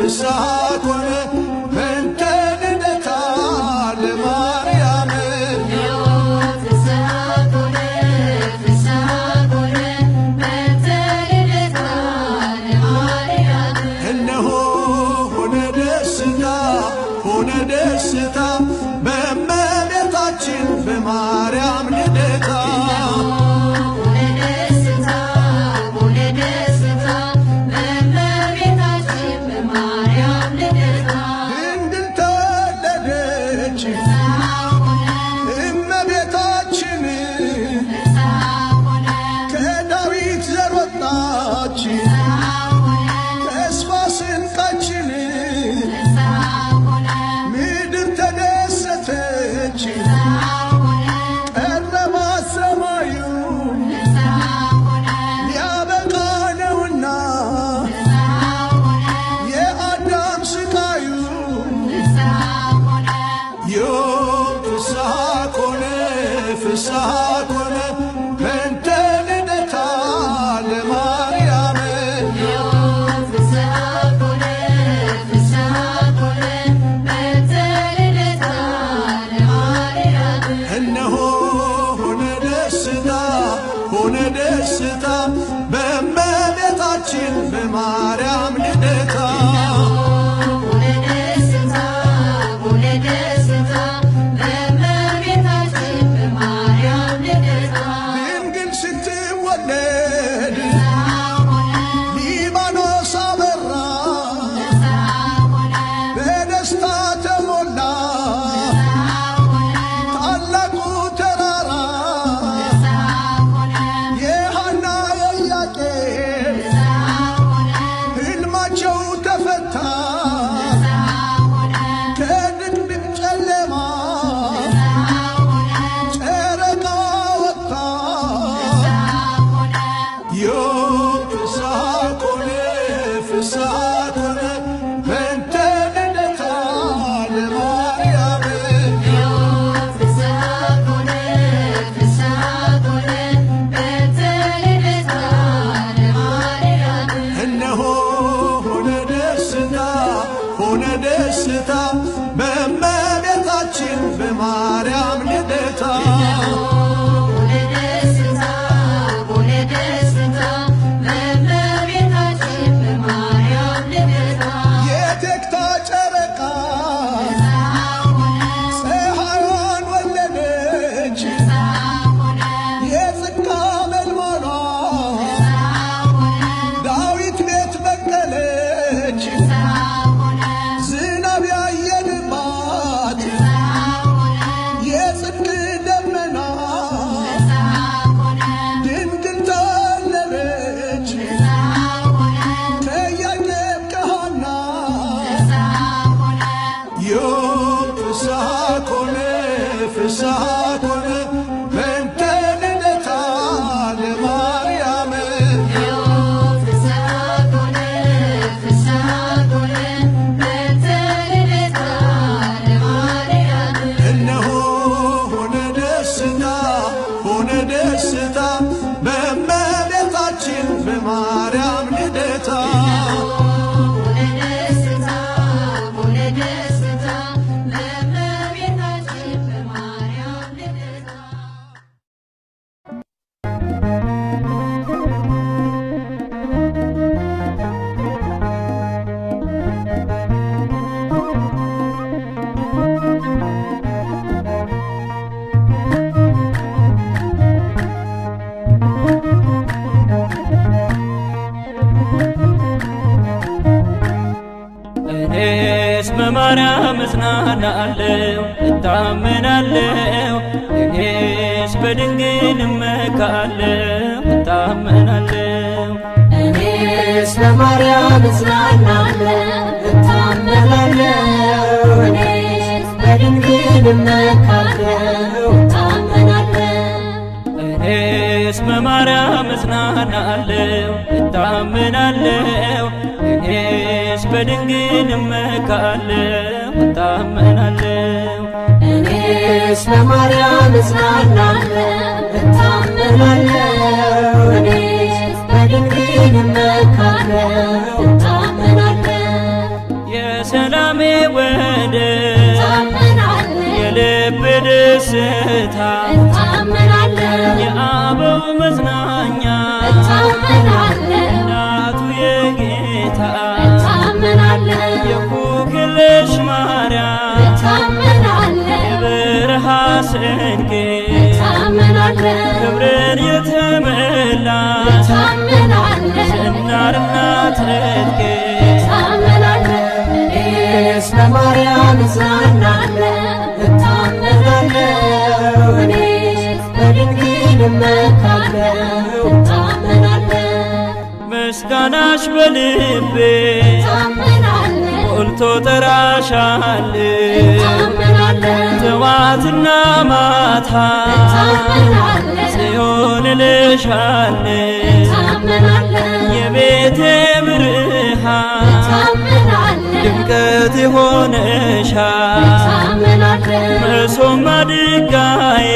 ፍስሐ ኮነ በእንተ ልደታ ለማርያም እነሆ ሆነ ደስታ በእመቤታችን በማርያም ልደታ ፍስሐ ኮነ በእንተ ልደታ ለማርያም እነሆ ሆነ ደስታ በእመቤታችን በማርያም ልደታ ደስታ በእመቤታችን በማርያም ልደታ የቴክታ ጨረቃ ፀሐይዋን ወለደች የጽድቅ መልማሏ ዳዊት ቤት በቀለች ፍስሐ ኮነ በእንተ ልደታ ለማርያም እነሆ ሆነ ደስታ በእመቤታችን በማርያም ልደታ በማርያም እጽናናለሁ እታመናለሁ እኔስ በድንግል እመካለሁ እታመናለሁ እኔስ በማርያም እጽናናለሁ እታመናለሁ እኔስ በድንግል እመካለሁ እታመናለሁ እኔስ በማርያም እጽናናለሁ እታመናለሁ እኔስ በድንግል እመካለሁ እታመናለሁ እኔስ በማርያም እጽናናለሁ እታመናለሁ እኔስ በድንግል እመካለሁ እታመናለሁ የሰላሜ ወደብ የልብ ደስታ የአበው መዝናኛ እናቱ የጌታ የኩክልሽ ማርያም የበረሃ ስንቄ ክብርን የተመላሽ ዝናርና ትጥቄ እኔስ በማርያም እጽናናለሁ እታመናለሁ እኔስ በድንግል እመካለሁ እታመናለሁ ምስጋናሽ በልቤ ሞልቶ ጠራሻል ጠዋትና ማታ ጽዮን እልሻል የቤቴ ብርሃን ድምቀት የሆነሻል መሶብ ማድጋዬ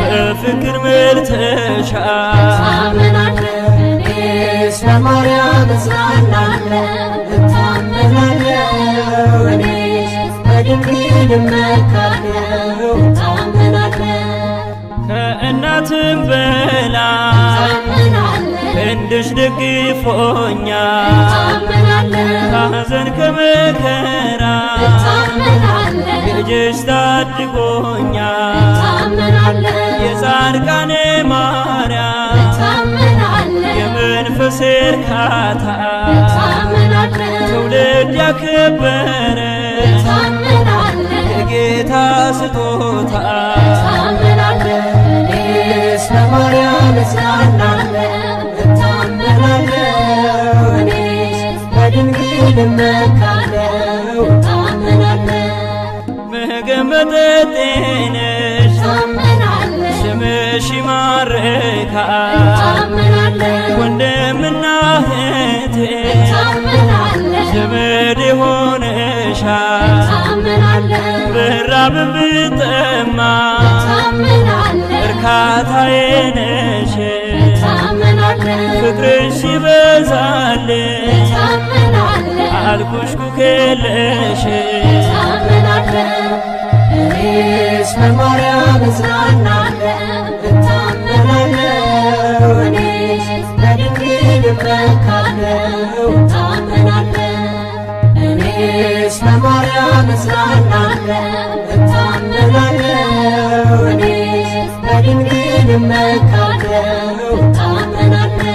በፍቅር ሞልተሻል እኔስ በማርያም እጽናናለሁ እታመናለሁ እኔስ በድንግል እመካለሁ እታመናለሁ ከእናትም በላይ ክንድሽ ደግፎኛል ከሐዘን ከመከራ ልጅሽ ታድጎኛል የጻድቃኔ ማርያም የመንፈሴ እርካታ ትውልድ ያከበረ የጌታ ስጦታ እኔስ በማርያም እጽናናለሁ እታመናለሁ እኔስ በድንግል እመካለሁ እታመናለሁ ምግብ መጠጤ ነሽ ስምሽ ይማርካል ወንድምና እህቴ ዘመድ ሆነሻል ብራብ ብጠማ እርካታዬ ነሽ ፍቅርሽ ይበዛልኝ አልኩሽ ኩክልሽ እኔስ በማርያም እጽናናለሁ እታመናለሁ እኔስ በድንግል እመካለሁ እታመናለሁ እኔስ በማርያም እጽናናለሁ እታመናለሁ እኔስ በድንግል እመካለሁ እታመናለሁ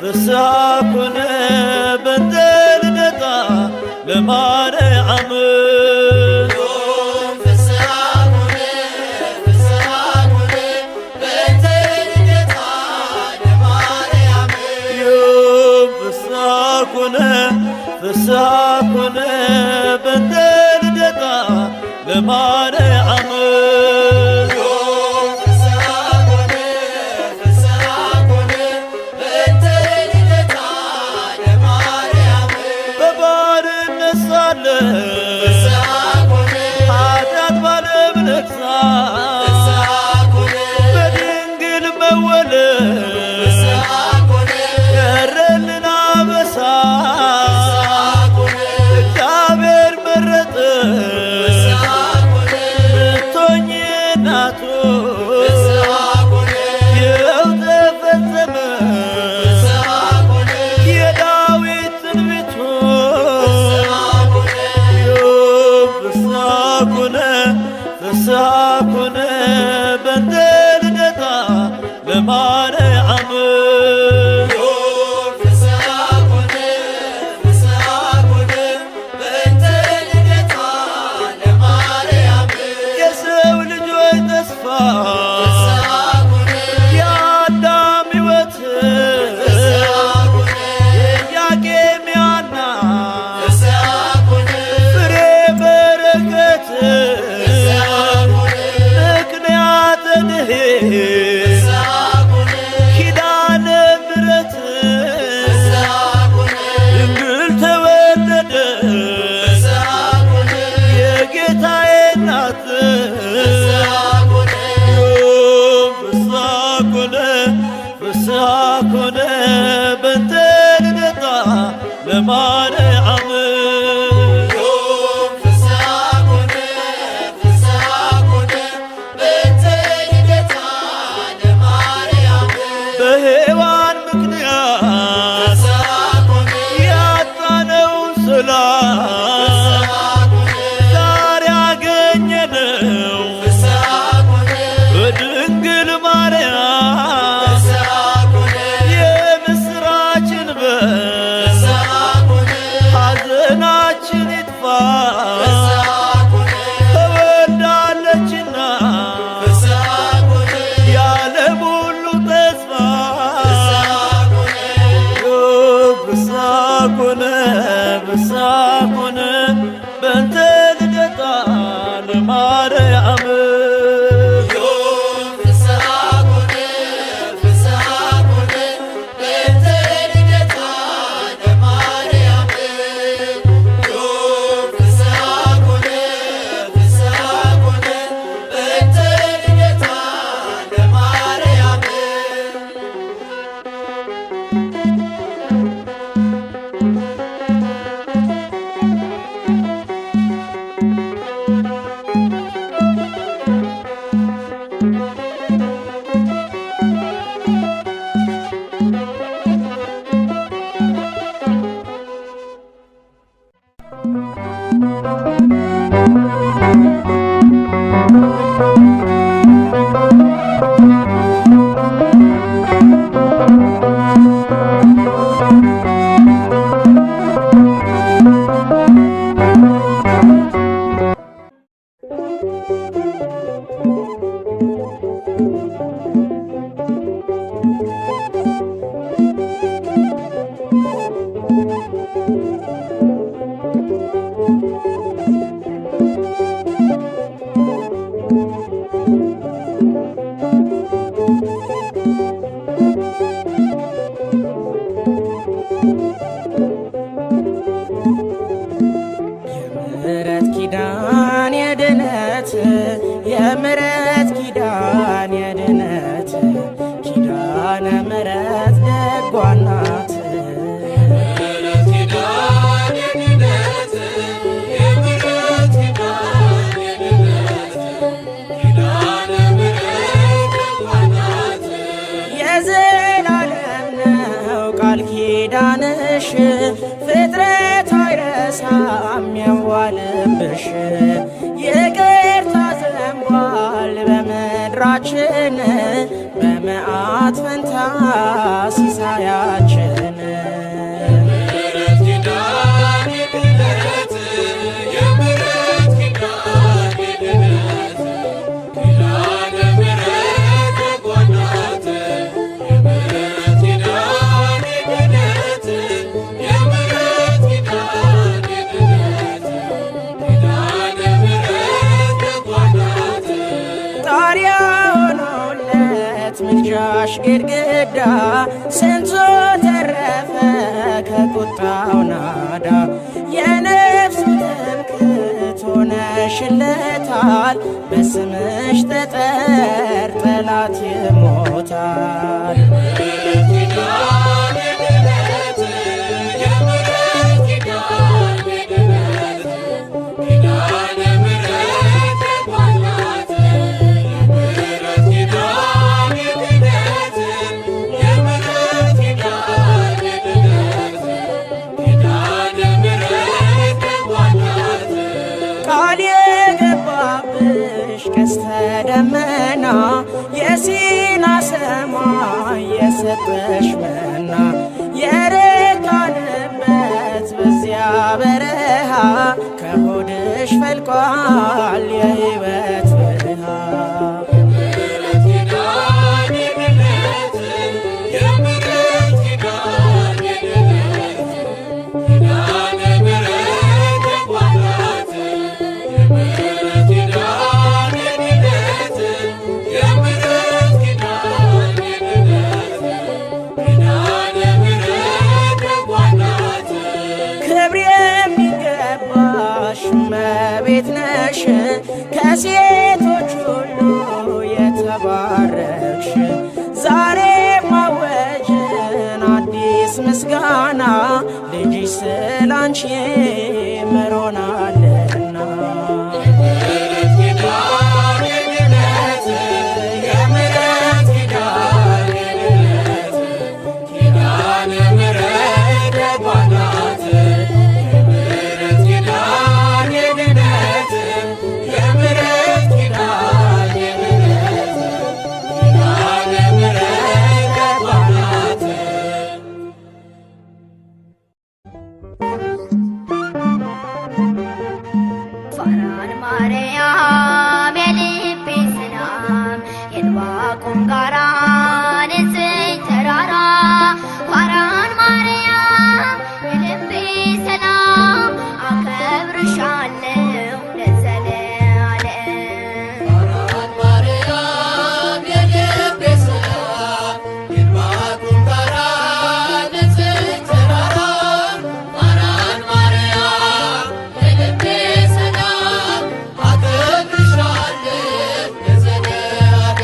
ፍስሐ ኮነ በእንተ ልደታ ለማርያም ፍስሐ ኮነ በእንተ ልደታ ለማርያም በባርነት ሳለን ኃጢአት ባለም ነግሣ በድንግል መወለድ ቀረልን አበሳ እግዚአብሔር መረጠ ለማርያም በሔዋን ምክንያት ያጣነውን ሰላም ዛሬ ያገኘነው በድንግል ማርያም የምስራችን በር ሐዘናችን ይጥፋ ተወልዳለችና የዓለም ሁሉ ተስፋ ብሳኮነ ብሳኮነ በእንተ ልደታ ለማርያም የምሕረት ኪዳን የድነት የምሕረት ኪዳን የድነት ኪዳነ ምሕረት ደጓ ናት። የዘላለም ነው ቃል ኪዳንሽ ፍጥረት አይረሳም ያዋልብሽ። ይቅርታ ዘንቧል በምድራችን በመዓት ፈንታ ሲሳያችን። ምልጃሽ ግድግዳ ስንቱ ተረፈ ከቁጣው ናዳ። የነፍሱ ትምክህት ሆነሽለታል በስምሽ ጠጠር ጠላት ይሞታል። ቀስተ ደመና የሲና ሰማይ የሰጠሽ መና የረካንበት በዚያ በረሃ ከሆድሽ ፈልቋል የሕይወት ብርሃን። እመቤት ነሽ ከሴቶች ሁሉ የተባረክሽ። ዛሬ ማወጅን አዲስ ምስጋና ልጅሽ ስላንቺ ምሮናለና ፋራን ማርያም የልቤ ሰላም የዕንባቆም ጋራ ንጽሕት ተራራ ፋራን ማርያም የልቤ ሰላም አከብርሻለሁ ለዘለዓለም ፋራን ማርያም የልቤ ሰላም የዕንባቆም ጋራ ንጽሕት ተራራ ፋራን ማርያም የልቤ ሰላም አከብርሻለሁ ለዘለዓለም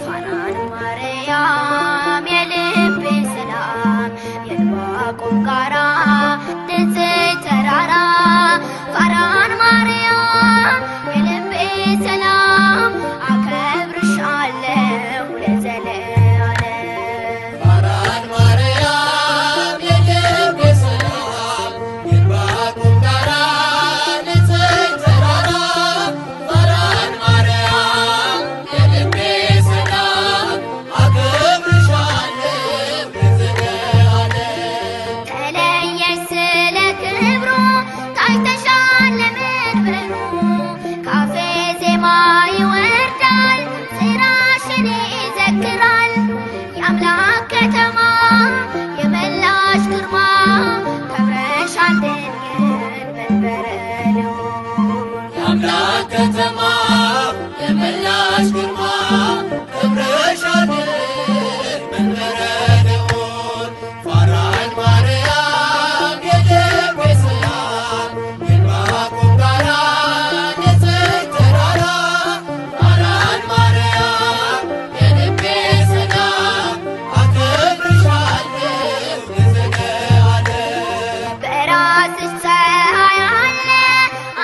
ፋራን ማርያም የልቤ ሰላም የዕንባቆም ጋራ ንጽሕት ተራራ ፋራን ማርያም የልቤ ሰላም አከብርሻለሁ ለዘለዓለም ፋራን ማርያም የልቤ ሰላም የዕንባቆም ጋራ ንጽሕት ተራራ ፋራን ማርያም የልቤ ሰላም አከብርሻለሁ ለዘለዓለም ተለየሽ ስለ ክብሩ ታይተሻል ለመንበሩ ካፌ ዜማ ይወርዳል ስራሽን ይዘክራል የአምላክ ከተማ የመላሽ ግርማ ከብረሻል ድንግል መንበረ ልዑል የአምላክ ከተማ የመላሽ ግርማ ከብረሻል መንበረ ልዑል ፋራን ማርያም የልቤ ሰላም የዕንባቆም ጋራ ንጽሕት ተራራ ፋራን ማርያም የልቤ ሰላም አከብርሻለሁ ለዘለዓለም በራስሽ ፀሐይ አለ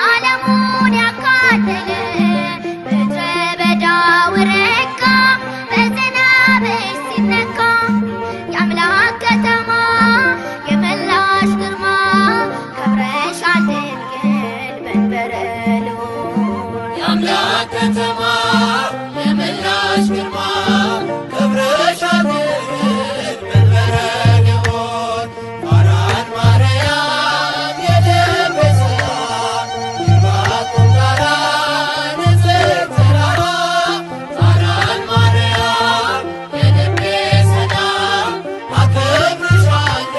ዓለሙን ያካለለ ምድረ በዳው ረጋ በዝናብሽ ሲነካ የአምላክ ከተማ የመላሽ ግርማ ከብረሻል ድንግል መንበረ ልዑል የአምላክ ከተማ የመላሽ ግርማ ከብረሻል መንበረ ልዑል ፋራን ማርያም የልቤ ሰላም የዕንባቆም ጋራ ንጽሕት ተራራ ፋራን ማርያም የልቤ ሰላም አከብርሻለሁ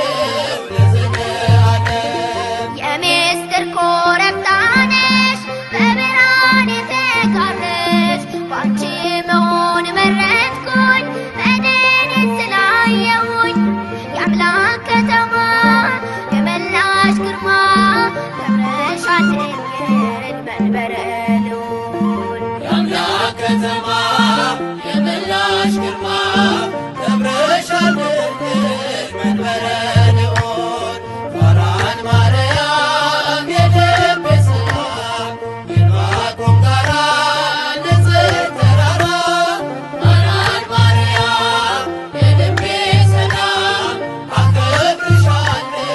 ለዘለዓለም የምስጢር ኮረብታ ነሽ በብርሃን የተጋረድሽ ባንቺ መሆን መረጥኩኝ መድንን ስላየሁኝ የአምላክ ከተማ የመላሽ ግርማ ከብረሻል ድንግል መንበረ ልዑል የአምላክ ከተማ የመላሽ ግርማ ከብረሻል መንበረ ልዑል ፋራን ማርያም የልቤ ሰላም የዕንባቆም ጋራ ንጽሕት ተራራ ፋራን ማርያም የልቤ ሰላም አከብርሻለሁ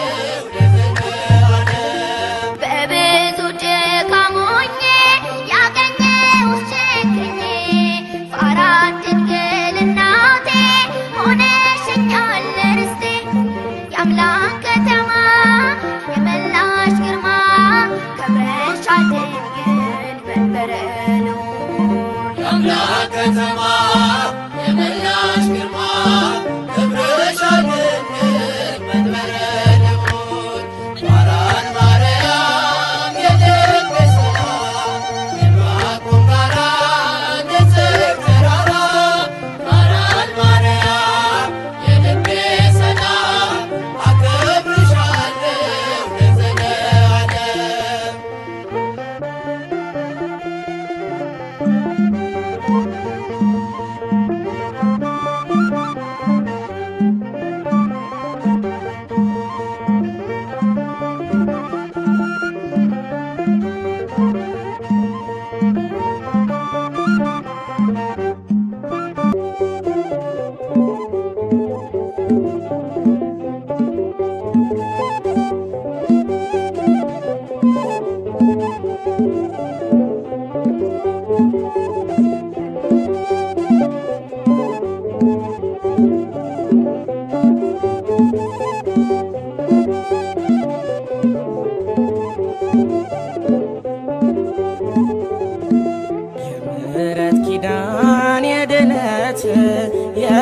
ለዘለዓለም በብዙ ድካም ሆኜ ያገኘሁሽ ችግኜ ፋራን ድንግል እናቴ ሆነሽኛል ርስቴ የአምላክ ከተማ የመላሽ ግርማ ከብረሻል ድንግል መንበረ ልዑል የአምላክ ከተማ የመላሽ ግርማ ከብረሻል መንበረ ልዑል ፋራን ማርያም የልቤ ሰላም የዕንባቆም ጋራ ንጽሕት ተራራ ፋራን ማርያም የልቤ ሰላም አከብርሻለሁ ለዘለዓለም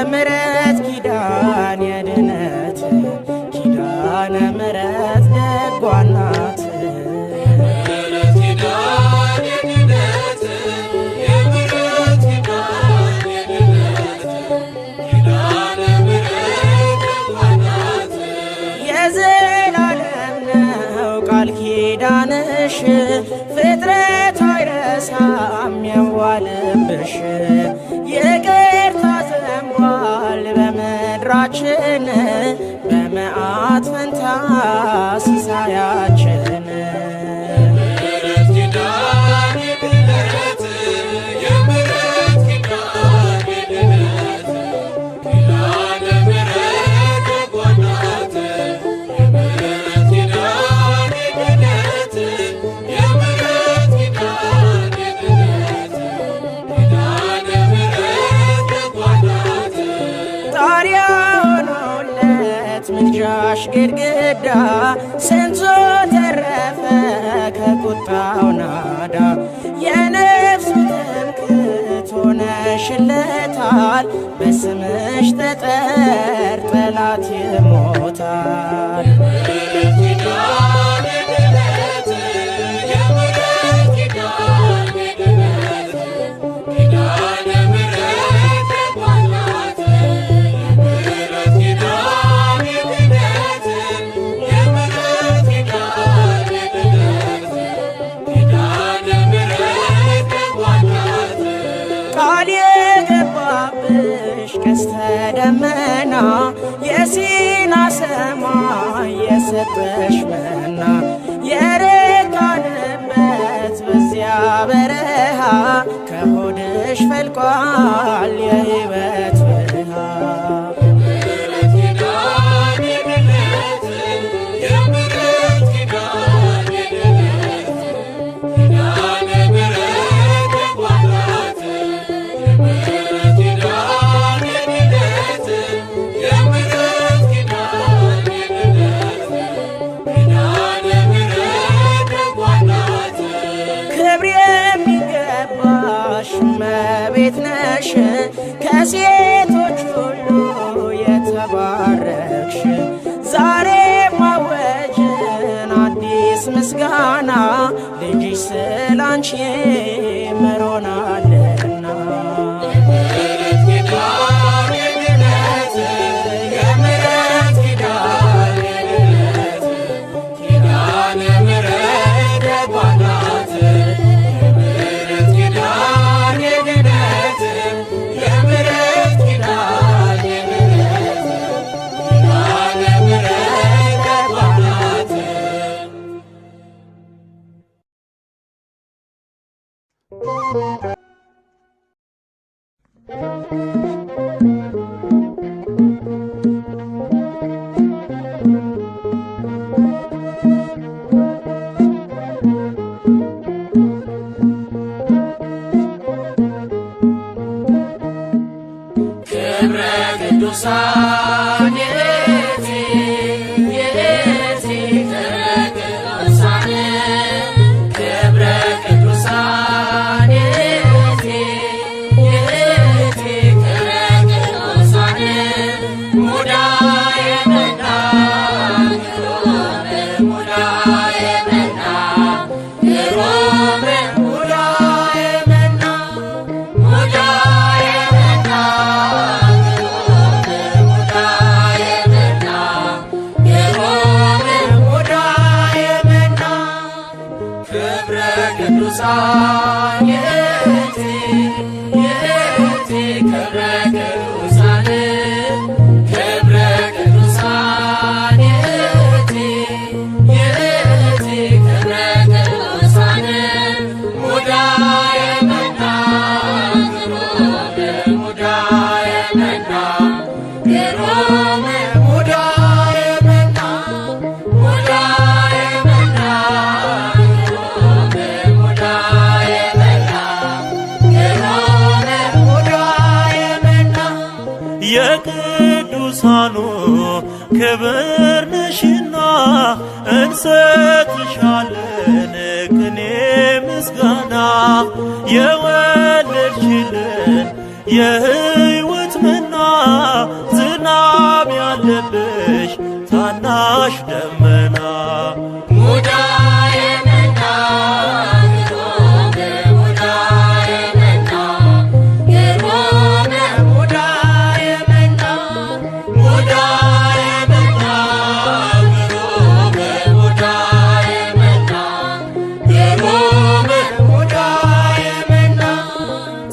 የምሕረት ኪዳን የድነት ኪዳነ ምሕረት ደጓ ናት። የዘላለም ነው ቃል ኪዳንሽ ፍጥረት አይረሳም የዋልብሽ። ይቅርታ ዘንቧል በምድራችን በመዓት ፈንታ ሲሳያችን። ምልጃሽ ግድግዳ ስንቱ ተረፈ ከቁጣው ናዳ። የነፍሱ ትምክህት ሆነሽለታል በስምሽ ጠጠር ጠላት ይሞታል። ቀስተ ደመና የሲና ሰማይ የሰጠሽ መና የረካንበት በዚያ በረሃ ከሆድሽ ፈልቋል የሕይወት ብርሃን። እመቤት ነሽ ከሴቶች ሁሉ የተባረክሽ። ዛሬ ማወጅን አዲስ ምስጋና ልጅሽ ስላንቺ ምሮናልና። ክብረ ቅዱሳን የእቲ ክብረ ቅዱሳን የእቲ ክብረ ቅዱሳን ሙዳየ መና ሙዳየ መና ግሩም ሙዳየ መና ሙዳየ መና ቅዱሳን የእቲ ክብረ ቅዱሳን ክብረ ቅዱሳን የእቲ ክብረ ቅዱሳን ሙዳየ መና ግሩም ሙዳየ መና ግሩም ሙዳየ መና ሙዳየ መና የቅዱሳኑ ክብር ነሽና እንሰጥሻለን ቅኔ ምስጋና። የወለድሽልን የሕይወት መና ፈሳሽ ደመና ሙዳየ መና ግሩም ሙዳየ መና ግሩም ሙዳየ መና ሙዳየ መና ግሩም ሙዳየ መና ግሩም ሙዳየ መና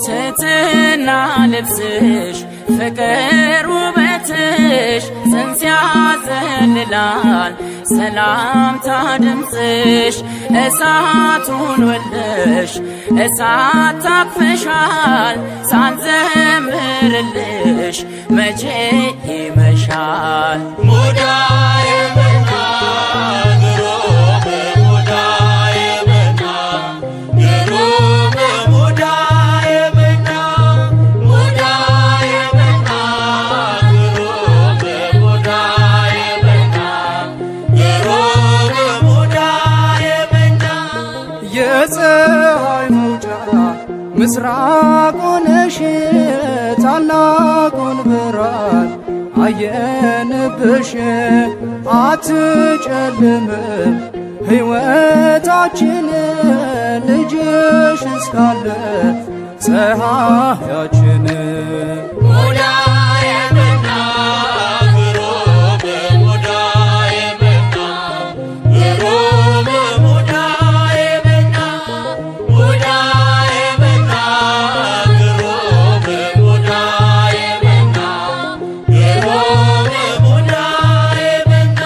ትሕትና ልብስሽ ፍቅር ውበትሽ ጽንስ ያዘልላል ሰላምታ ድምፅሽ እሳቱን ወልደሽ እሳት ታቅፈሻል ሳንዘምርልሽ መቼ ይመሻል ሙዳየ መና ግሩም ሙዳየ መና ግሩም ሙዳየ መና ሙዳየ መና ግሩም ሙዳየ መና ግሩም ሙዳየ መና የፀሐይ መውጫ ምስራቅ ሆነሽ ታላቁን ብርሃን አየንብሽ አትጨልምም ሕይወታችን ልጅሽ እስካለ ፀሐያችን ሙዳየ መና ግሩም ሙዳየ መና ግሩም ሙዳየ መና ሙዳየ መና ግሩም ሙዳየ መና ግሩም ሙዳየ መና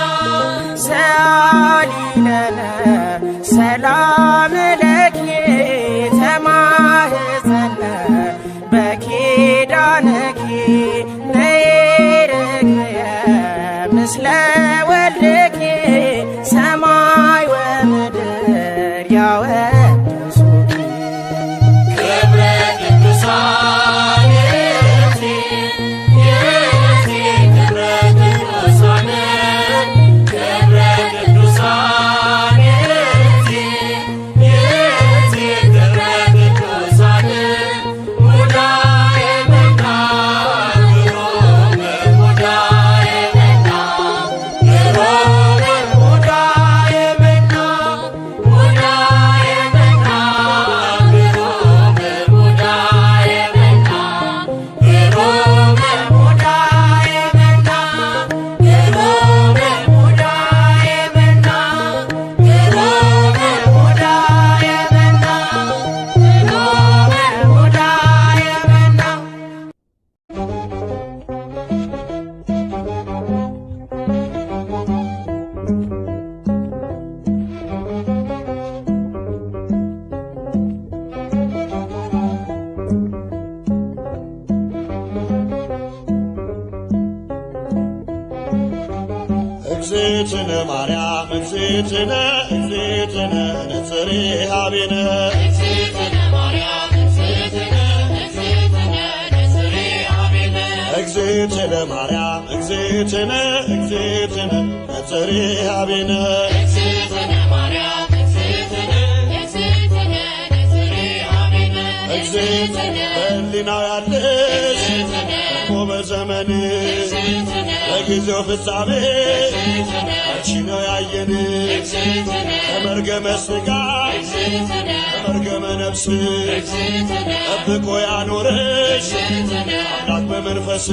ሰአሊለነ ሰላም ለኪ ተማህፀነ በኪዳነኪ ነይርግየ ምስለ ወልድኪ ሰማይ ወምድር ያወድሱኪ ክብረ ቅዱሳን የእቲ ክብረ ቅዱሳን ክብረ ቅዱሳን የእቲ ክብረ ቅዱሳን ሙዳየ መና ግሩም ሙዳየ መና ግሩም ሙዳየ መና ሙዳየ መና ግሩም ሙዳየ መና ግሩም ሙዳየ መና ግሩም ሙዳየ መና ግሩም ሙዳየ መና ግሩም ሙዳየ መና እግዝእትነ ማርያም እግዝእትነ እግዝእትነ ነጽሬ ሀቤነ እግዝእትነ ማርያም እግዝእትነ እግዝእትነ ነጽሬ ሀቤነ እግዝእትነ ማርያም እግዝእትነ እግዝእትነ ነጽሬ ሀቤነ እግዝእትነ ማርያም እግዝእትነ እግዝእትነ ነጽሬ ሀቤነ እግዝእትነ በሕሊናው ያለሽ እኮ በዘመንሽ በጊዜው ፍጻሜ አንቺ ነው ያየን ከመርገመ ሥጋ ከመርገመ ነፍስ ጠብቆ ያኖረሽ አምላክ በመንፈስ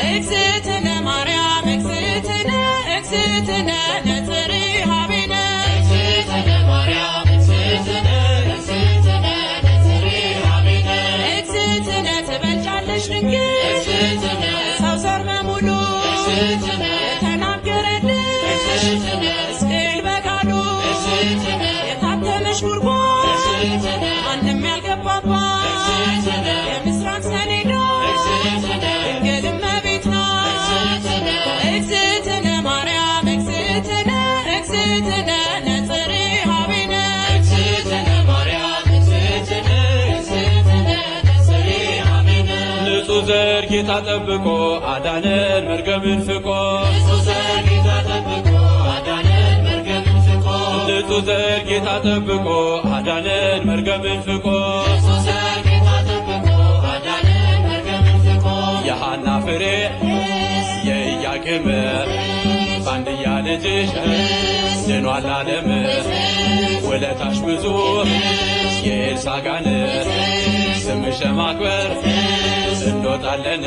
እግዝእትነ ማርያም እግዝእትነ እግዝእትነ ነጽሬ ሀቤነ እግዝእትነ ማርያም እግዝእትነ እግዝእትነ ነጽሬ ሀቤነ እግዝእትነ ትበልጫለሽ ድንግል ሰው ዘር በሙሉ የተናገረልሽ ሕዝቅኤል በቃሉ የታተመሽ ጉድጓድ ማንም ያልገባባት የምስራቅ ሰሌዳ ድንግል እመቤት ናት። እግዝእትነ ማርያም እግዝእትነ እግዝእትነ ነጽሬ ሀቤነ እግዝእትነ ማርያም እግዝእትነ እግዝእትነ ነጽሬ ሀቤነ ንጹሕ ዘር ጌታ ጠብቆ አዳነን መርገምን ፍቆ ንጹሕ ዘር ጌታ ጠብቆ አዳነን መርገምን ፍቆ ንጹሕ ዘር ጌታ ጠብቆ አዳነን መርገምን ፍቆ ንጹሕ ዘር ጌታ ጠብቆ አዳነን መርገምን ፍቆ የሐና ፍሬ የኢያቄም ባንድያ ልጅሽ ድኗል ዓለም ውለታሽ ብዙ የኤልሳጋን ስምሽ ለማክበር እንወጣለን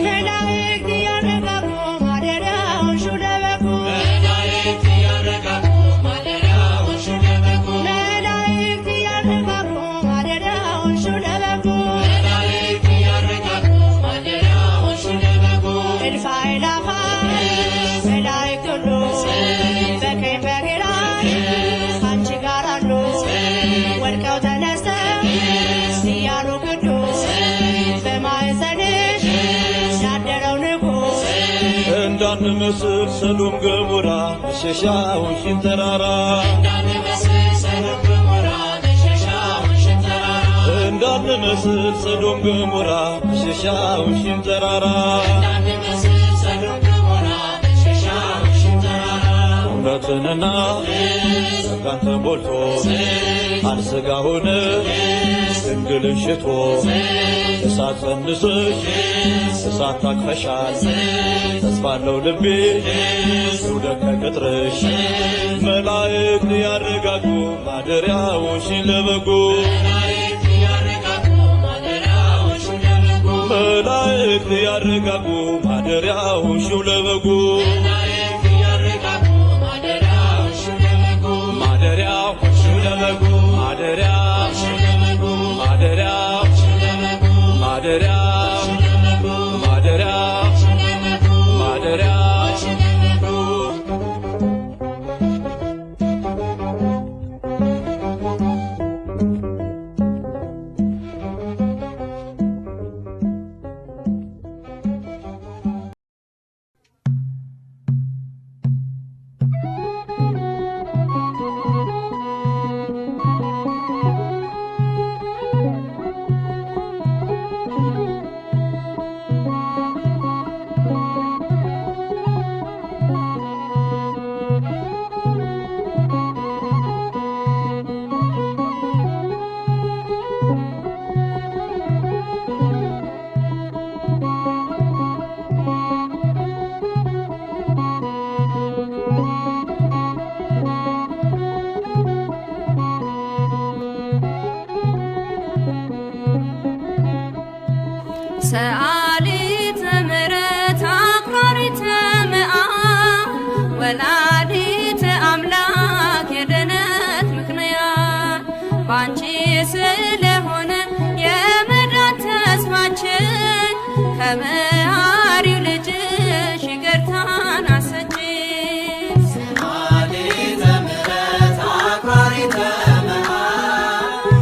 መላእክት ያረጋጉ ማደሪያውን ሹለበኩ መላእክት ያረጋጉ ማደሪያውን ሹለበኩ መላእክት ያረጋጉ ማደሪያውን ሹለበኩ መላእክት ያረጋጉ ማደሪያውን ሹለበኩ እልፍ አእላፋት መላእክት ሁሉ በቀኝ በግራ ካንቺ ጋር አሉ ወድቀው ተነስተው እያሉ ቅዱስ በማኅፀንሽ ያደረው ንጉሥ እንዳንመስል ሰዶም ገሞራ መሸሻውን ተራራ እንዳንመስል ሰዶም ገሞራ መሸሻውን ተራራ እንዳንመስል ሰዶም ገሞራ መሸሻውን ተራራ እንዳንመስል ሰዶም ገሞራ መሸሻውን ተራራ እውነትንና ጸጋን ተሞልቶ አልሥጋ ሆነ ድንግልን ሽቶ እሳት ጸንሰሽ እሳት ታቅፈሻል ተስፋለው ልቤ ይውደቅ ከቅጥርሽ መላእክት ያረጋጉ ማደሪያውሽን ለበጉ መላእክት ያረጋጉ ማደሪያውን ሹለበኩ መላእክት ያረጋጉ ማደሪያውሽን ለበጉ መላእክት ያረጋጉ ማደሪያውን ሹለበኩ ማደሪያው ለበጉ ማደሪያው ሹለበኩ ማደሪያው ሹለበኩ ማደሪያው ሹለበኩ ማደሪያው ሹለበኩ ማደሪያው ሹለበኩ ሰአሊተ ምሕረት አክራሪተ መዓት ወላዲተ አምላክ የድኅነት ምክንያት ባንቺ ስለሆነ የመዳን ተስፋችን ከመሐሪው ልጅሽ ይቅርታን አሰጪን። ሰአሊተ ምሕረት አክራሪተ መዓት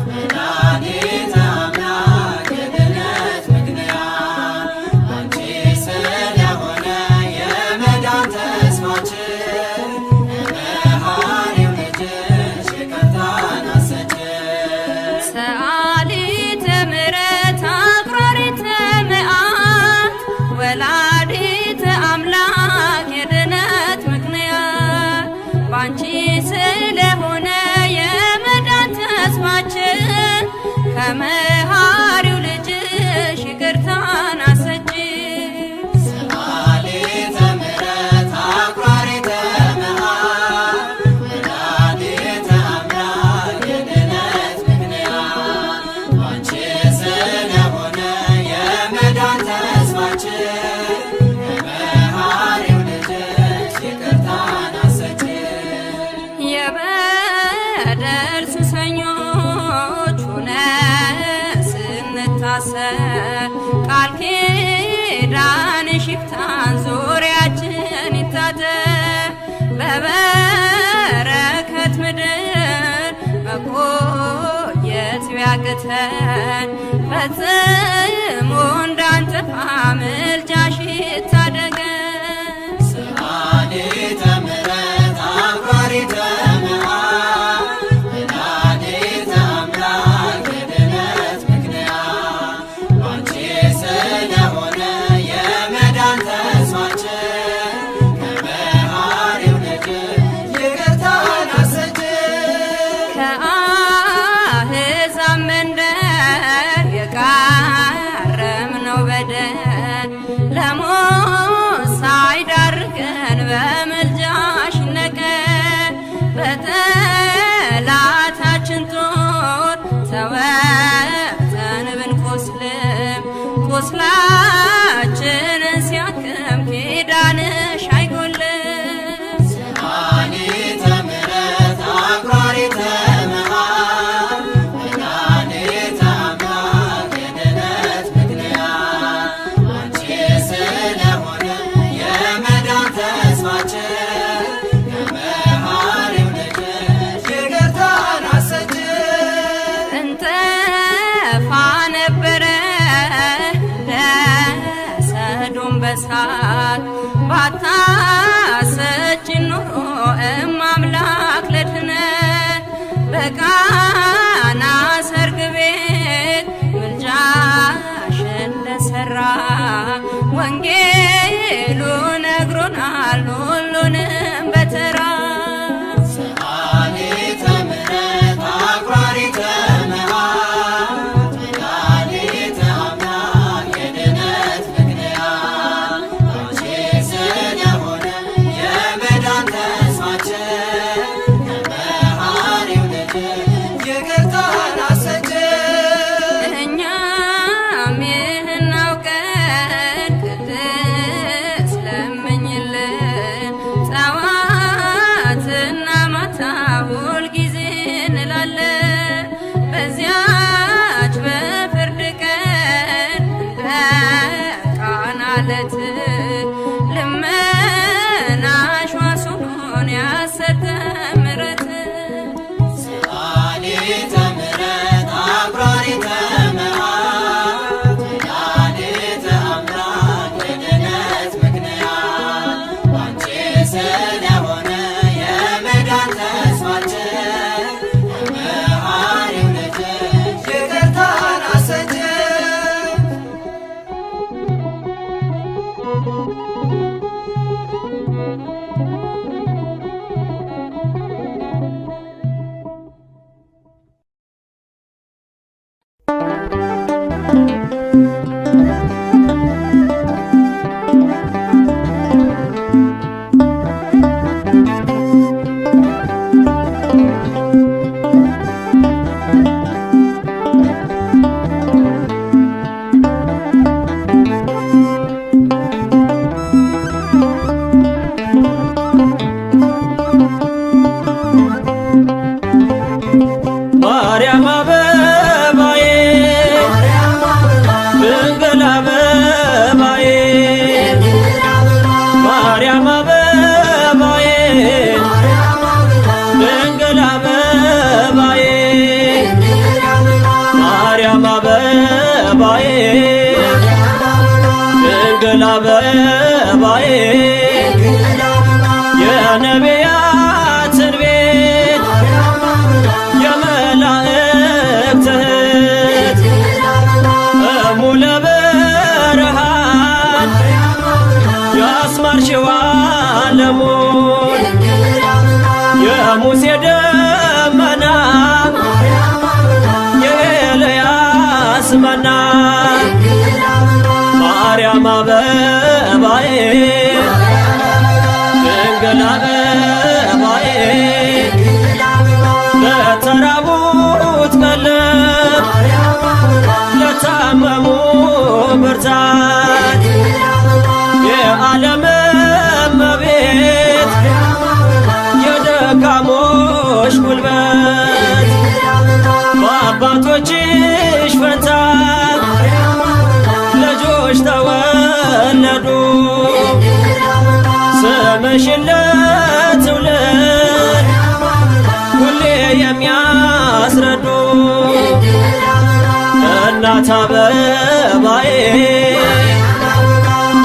ወላዲተ አምላክ የድኅነት ምክንያት አንቺ ስለሆነ የመዳን ተስፋችን ከመሐሪው ልጅሽ ይቅርታን አሰጪን። ሰአሊተ ምሕረት አክራሪተ መዓት ወላዲተ አምላክ የድኅነት ምክንያት ባንቺ ስለሆነ የመዳን ተስፋችን ከመሐሪው ልጅሽ ይቅርታን አሰጪን። ሰአሊተ ምሕረት አክራሪተ መዓት ወላዲተ አምላክ የድኅነት ምክንያት አንቺ ስለሆነ የመዳን ተስፋችን ከመሐሪው ልጅሽ ይቅርታን አሰጪን። የበደል ሱሰኞች ሆነን ስንታሰር ቃል ኪዳንሽ ይፍታን ዙሪያችን ይታጠር በበረከት ምድር መቆየት ቢያቅተን ፈጽሞ እንዳንጠፋ ምልጃሽ ይታደገን። ሰአሊተ ምሕረት አክራሪተ መዓት ወላዲተ አምላክ የድኅነት ምክንያት አንቺ ስለሆነ የመዳን ተስፋችን ከመሐሪው ልጅሽ ይቅርታን አሰጪን። ከአሕዛብ መንደር የቃረምነው በደል እማምላክ ለድኅነት በቃና ሰርግ ቤት ምልጃሽ እንደሰራ ወንጌሉ ነግሮናል ሁሉንም በተራ ሰአሊተ ምሕረት አክባሪተ መዓት ወላዲተ አምላክ የድኅነት ምክንያት አንቺ ስለሆነ የመዳን ተስፋችን ከመሐሪው ልጅሽ ይቅርታን አሰጭን። እኛም ይህን አውቀን ቅድስት ለምኝልን ጠዋትና ማታ ሁልጊዜ እንላለን። በዚያች በፍርድ ቀን እንደ ቃና ዕለት ልመናሽ ዋስ ሆኖን ያሰጠን ምሕረት ሰአሊተ ምሕረት አክባሪተ መዓት ወላዲተ አምላክ የድኅነት ምክንያት አንቺ ስለሆነ የመዳን ተስፋችን ከመሐሪው ልጅሽ ይቅርታን አሰጭን። ማርያም አበባዬ ድንግል አበባዬ ማርያም አበባዬ ድንግል አበባዬ ማርያም አበባዬ ድንግል አበባዬ የነቢያትን ቤት የመላእክት እህት እሙለ ብርሃን ያስማርሽው ዓለሙን የሙሴ ደመና የኤልያስ መና ማርያም አበባዬ ድንግል አበባዬ ለተራቡት ቀለብ ለታመሙ ብርታት የዓለም እመቤት የደካሞች ጉልበት በአባቶችሽ ፈንታ ልጆች ተወለዱ ስምሽን ለትውልድ ሁሌ የሚያስረዱ እናት አበባዬ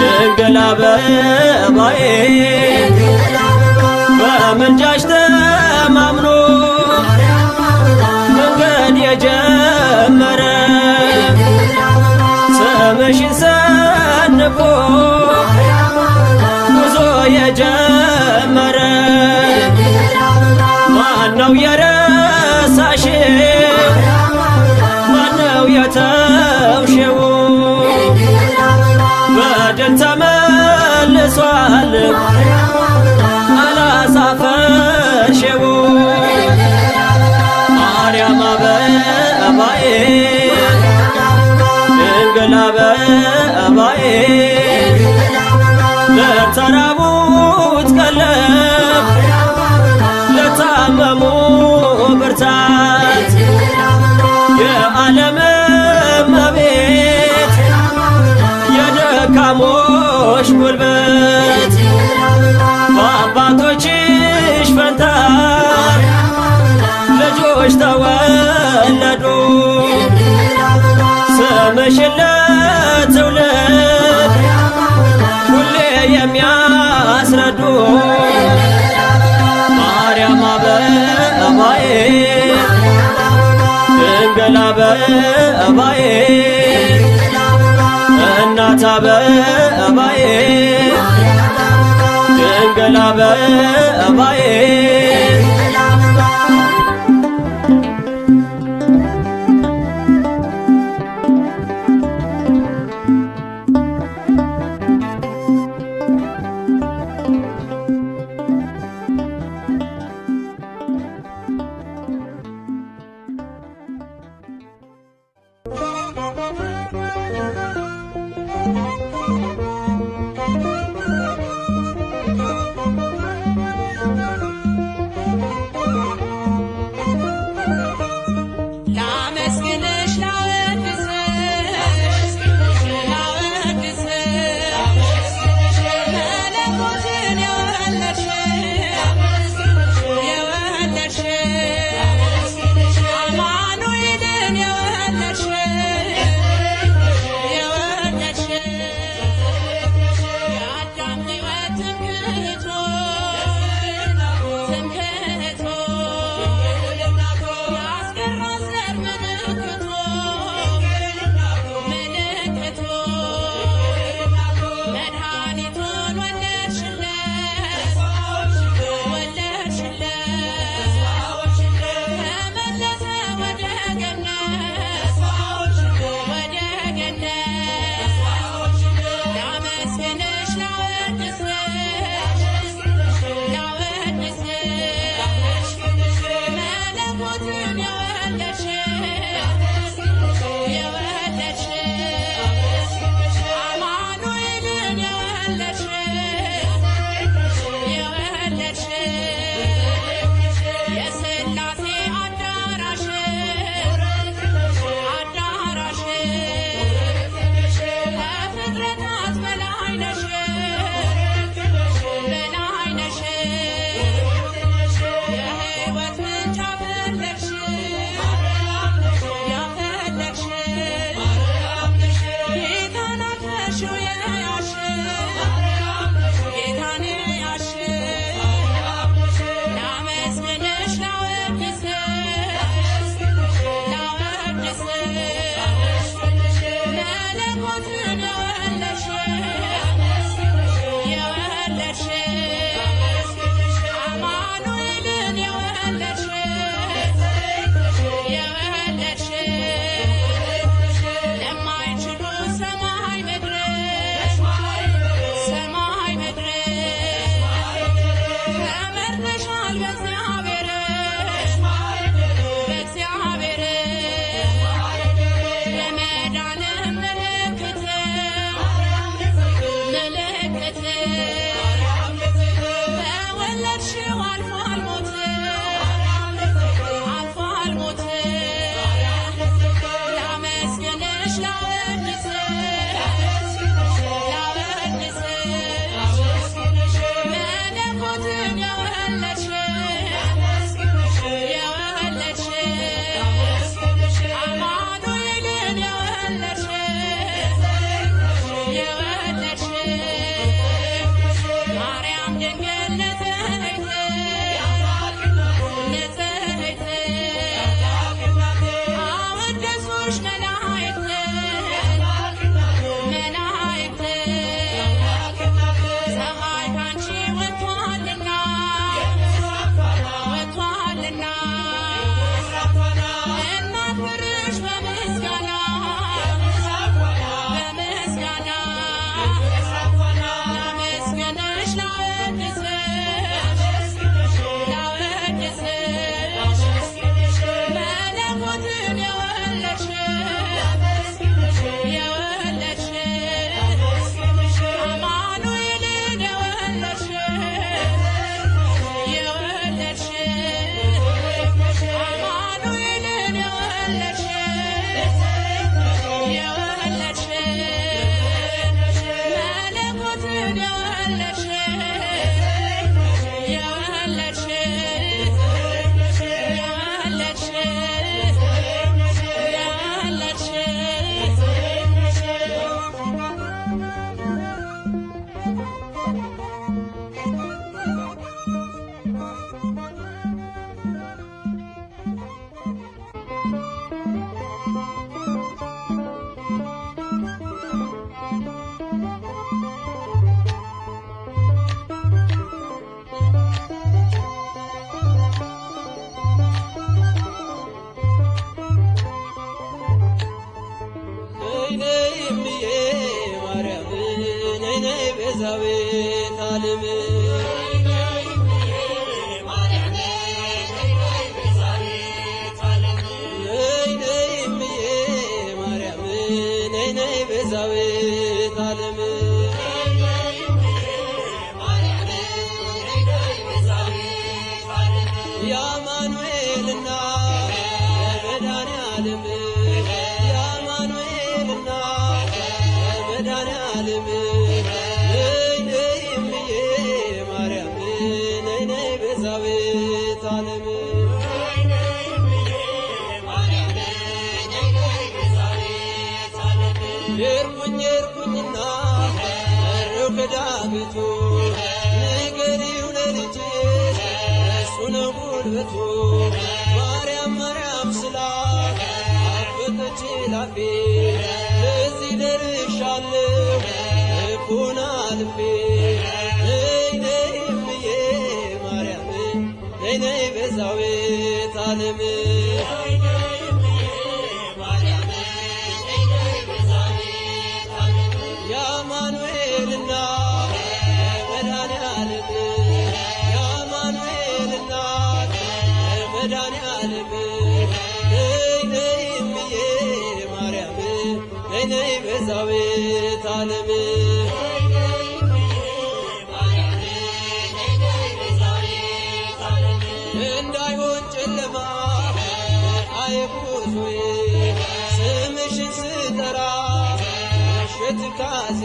ድንግል አበባዬ በምልጃሽ ተማምኖ መንገድ የጀመረ ስምሽን ሰንቆ ጉዞ የጀመረ ማነው የረሳሽው? ማነው የተውሽው? በድል ተመልሷል አላሳፈርሽው። ማርያም አበባዬ ድንግል አበባዬ ለተራቡት ቀለብ ለታመሙ ብርታት የዓለም እመቤት የደካሞች ጉልበት በአባቶችሽ ፈንታ ልጆች ተወለዱ ስምሽን ለትውልድ ሁሌ የሚያስረዱ ድንግል አበባዬ እናት አበባዬ ድንግል አበባዬ ላመስግንሽ መለኮትን የወለድሽ አማኑኤልን የወለድሽ የአዳም ሕይወት ትምክህቱ የአስገራስ ዘር ምልክቱ መድኃኒቱን ወለድሽለት ተመለሰ ወደ ገነት ላመስግንሽ ላወድስሽ መለኮትን የወለድሽ አማኑኤልን የወለድሽ የሥላሴ አዳራሽ ከፍጥረታት በላይ ነሽ የሕይወት ምንጭ ያፈለቅሽ ጌታን አልፈሽው የያሽ ጌታን ያሽ ላመስግንሽ ላወድስሽ መለኮትን የወለድሽ አማኑኤልን የወለድሽ ለማይችሉ ሰማይ ምድር ተመርተሻል በእግዚአብሔር የመዳንም ምልክት በወለድሽው አልፏል ሞት ላመስግንሽ ላወድስሽ መለኮትን የወለድሽ አማኑኤልን የወለድሽ ማርያም ድንግል ንጽሕት አወደሱሽ መላእክት ፀሐይ ካንቺ ወጥቷልና እናክብርሽ በምስጋና ላመስግንሽ ላወድስሽ መለኮትን የወለድሽ አማኑኤልን የወለድሽ አማኑኤልን የወለድሽ መለኮትን የወለድሽ ዓለም ነይ ነይ እምዬ ማርያም ነይ ነይ ቤዛዊት ዓለም የአማኑኤልና የመድኃኔዓለም የአማኑኤልና የመድኃኔዓለም ነይ ነይ እምዬ ማርያም ነይ ነይ ቤዛዊት ዓለም የርኩኝና እረው ከዳገቱ ንገሪው ለልጅሽ እሱ ነው ጉልበቱ ማርያም ማርያም ስላት አፈተች ላፌ ለዚህ ደርሻለሁ ልቡና ልቤ ነይ ነይ እምዬ ማርያም ነይ ነይ ቤዛዊት ዓለም የአማኑኤልና የመድኃኔዓለም የአማኑኤልና የመድኃኔዓለም ነይ ነይ እምዬ ማርያም ነይ ነይ ቤዛዊት ዓለም እንዳይሆን ጨለማ አይጉዞዬ ስምሽን ስጠራ ትካዜ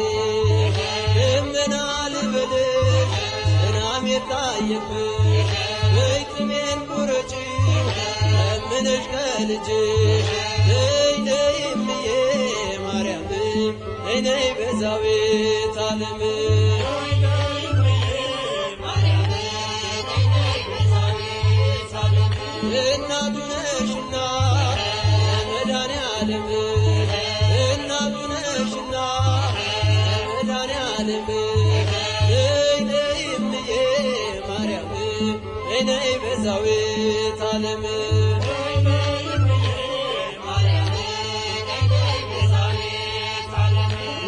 ደመና ልበልሽ ዝናብ የታየብሽ በይጥሜን ቁረጪ ለምነሽ ከልጅሽ ነይ ነይ እምዬ ማርያም ነይ ነይ ቤዛዊት ዓለም እናቱ ነሽና የመድኃኔዓለም እናቱ ነሽና የመድኃኔዓለም ነይ ነይ እምዬ ማርያም ነይ ነይ ቤዛዊት ዓለም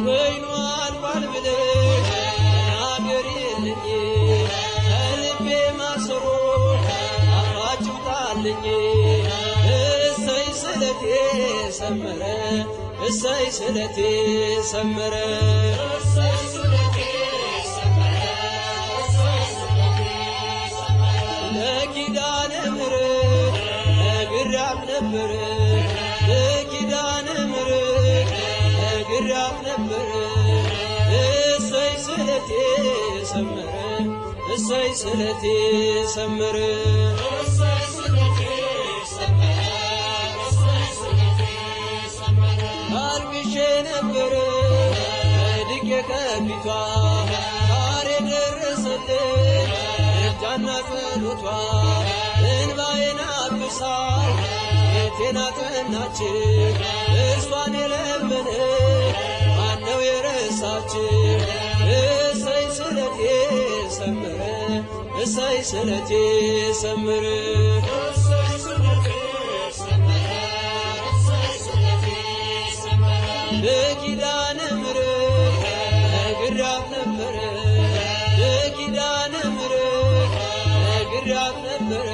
ወይኑ አልቋል ብለሽ ተናገሪልኝ ከልቤ ማሰሮ አፋጭ ውጣልኝ እሰይ ስለቴ ሰመረ እሰይ ስለቴ ሰመረ ለኪዳነ ምሕረት ነግሬያት ነበረ ለኪዳነ ምሕረት ነግሬያት ነበረ እሰይ ስለቴ ሰመረ እሰይ ስለቴ ሰመረ አልቅሼ ነበረ ወድቄ ከፊቷ ዛሬ ደረሰልኝ እጃና ጸሎቷ እንባዬን አብሳ ቤቴን አጸናች እሷን የለመነ ማነው የረሳች እሰይ ስለቴ ሰመረ እሰይ ስለቴ ሰመረ ለኪዳነ ምሕረት ነግሬያት ነበረ ለኪዳነ ምሕረት ነግሬያት ነበረ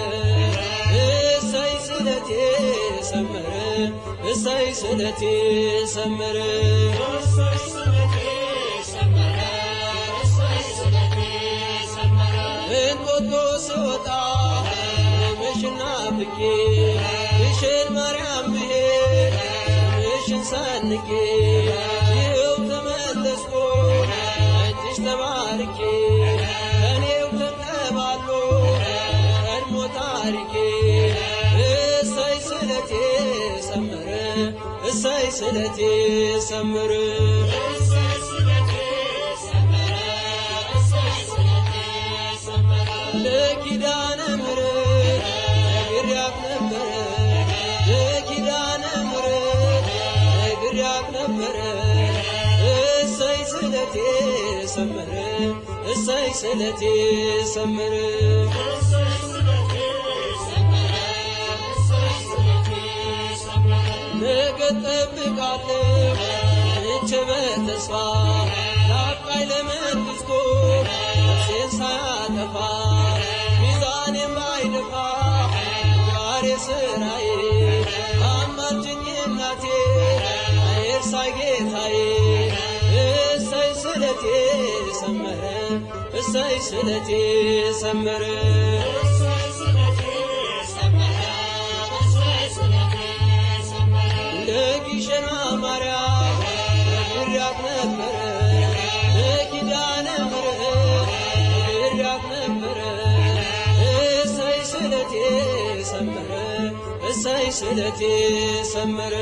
እሰይ ስለቴ ሰመረ እሰይ ስለቴ ሰመረ እንጦጦ ስወጣ ምሽና ብቄ ግሸን ማርያም ብሄድ ምሽን ሰንቄ ይኸው ተመለስኩ እጅሽ ተባርኬ ከኔው ተቀባሎ ቀድሞ ታሪኬ እሰይ ስለቴ ሰመረ እሰይ ስለቴ ሰመረ ለኪዳነ ምሕረት ነግሬያት ነበረ ለኪዳነ ምሕረት ነግሬያት ነበረ እሰይ ስለቴ ሰመረ እሰይ ስለቴ ሰመረ ነገ እጠብቃለሁ እቼ በተስፋ ናፍቃኝ ለመንግሥቱ ነፍሴን ሳያጠፋ ሚዛኔም ባይደፋ ዛሬ ስራዬ አማልጅኝ እናቴ አይርሳይ ጌታዬ እሰይ ስለቴ ሰመረ እሰይ ስለቴ ሰመረ ለጊሸና ማርያም ነግሬያት ነበረ ለኪዳነ ምሕረት ነግሬያት ነበረ እሰይ ስለቴ ሰመረ እሰይ ስለቴ ሰመረ